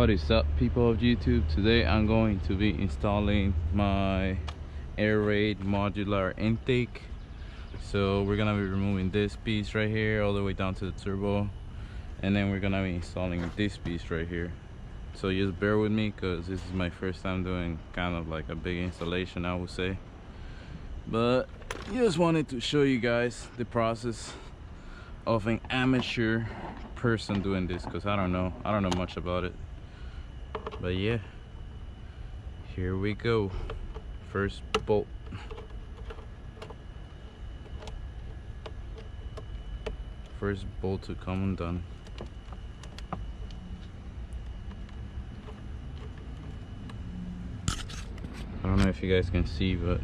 What is up, people of YouTube? Today I'm going to be installing my air raid modular intake. So we're gonna be removing this piece right here all the way down to the turbo, and then we're gonna be installing this piece right here. So just bear with me because this is my first time doing kind of like a big installation, I would say. But just wanted to show you guys the process of an amateur person doing this, because I don't know much about it. But yeah, here we go. First bolt. First bolt to come undone. I don't know if you guys can see, but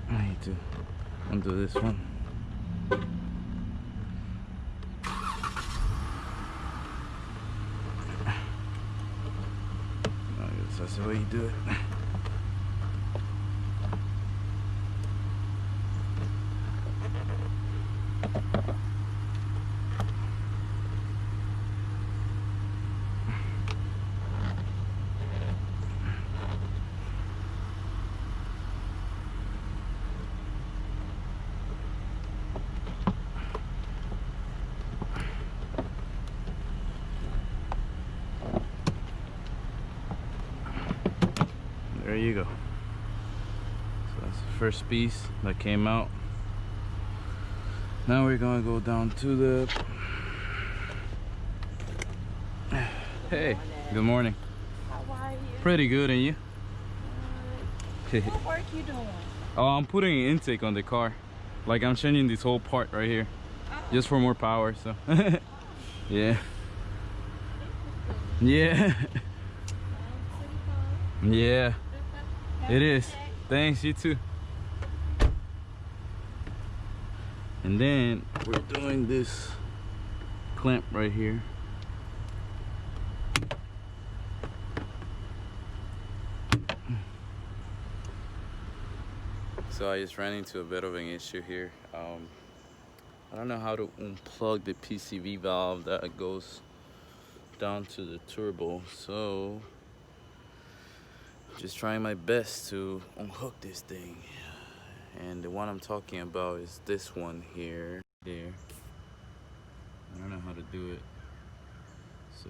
I need to undo this one. That's the way you do it. There you go. So that's the first piece that came out. Now we're gonna go down to the... Hey, good morning. How are you? Pretty good, and you? What work you doing? Oh, I'm putting an intake on the car. Like, I'm changing this whole part right here. Just for more power, so. Yeah. Yeah. Yeah. It is. Thanks, you too. And then we're doing this clamp right here. So I just ran into a bit of an issue here. I don't know how to unplug the PCV valve that goes down to the turbo, so just trying my best to unhook this thing. And the one I'm talking about is this one here. There. I don't know how to do it. So,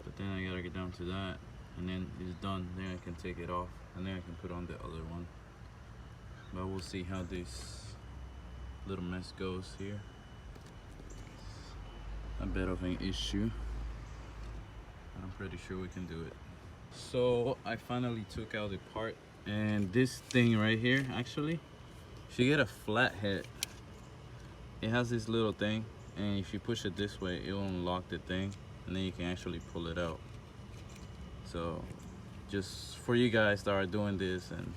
but then I gotta get down to that, and then it's done. Then I can take it off, and then I can put on the other one. But we'll see how this little mess goes here. A bit of an issue. I'm pretty sure we can do it. So I finally took out the part, and this thing right here, actually, if you get a flat head, it has this little thing, and if you push it this way, it will unlock the thing, and then you can actually pull it out. So just for you guys that are doing this and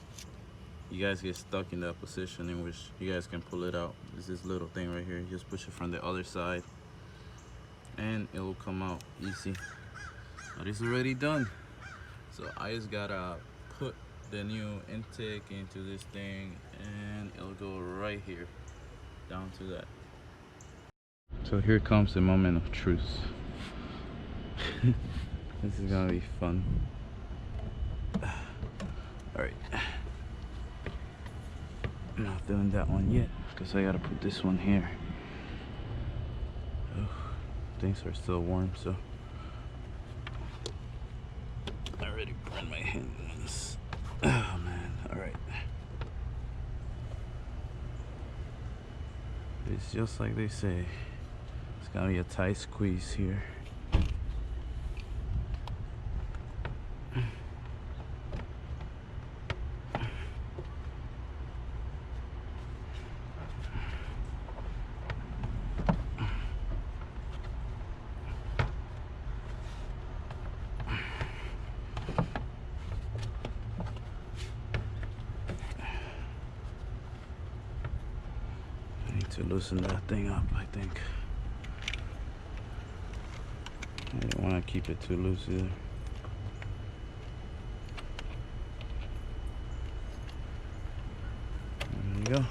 you guys get stuck in that position in which you guys can pull it out, there's this little thing right here. You just push it from the other side and it will come out easy. But it's already done. So I just gotta put the new intake into this thing, and it'll go right here down to that. So here comes the moment of truth. This is gonna be fun. Alright, I'm not doing that one yet because I gotta put this one here. Oh, things are still warm, so I already burned my hands. Oh man, alright. It's just like they say. It's gonna be a tight squeeze here. To loosen that thing up, I think. I don't want to keep it too loose either. There you go.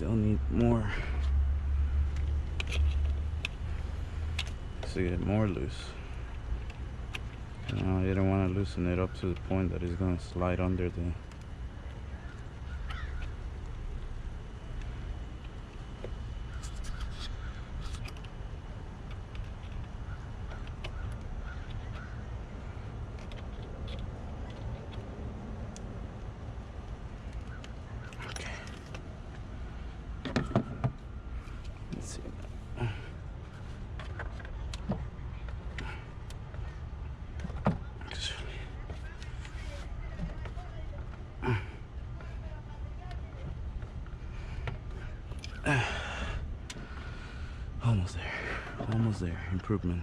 Still need more to get more loose. Now you don't want to loosen it up to the point that it's going to slide under the almost there. Improvement.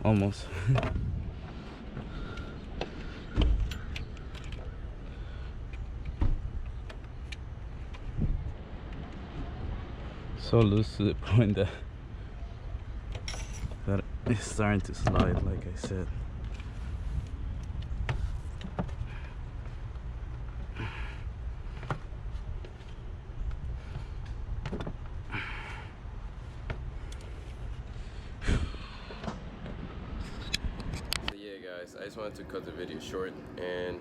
Almost. So loose to the point that it's starting to slide, like I said. So yeah guys, I just wanted to cut the video short, and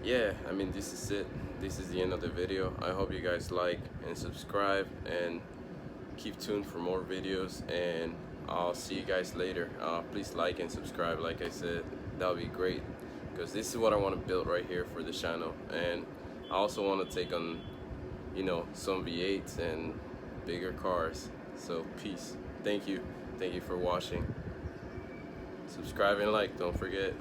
yeah, I mean, this is it. This is the end of the video. I hope you guys like and subscribe and keep tuned for more videos, and I'll see you guys later. Please like and subscribe, like I said. That would be great, because this is what I want to build right here for the channel. And I also want to take on, you know, some V8s and bigger cars. So peace. Thank you for watching. Subscribe and like, don't forget.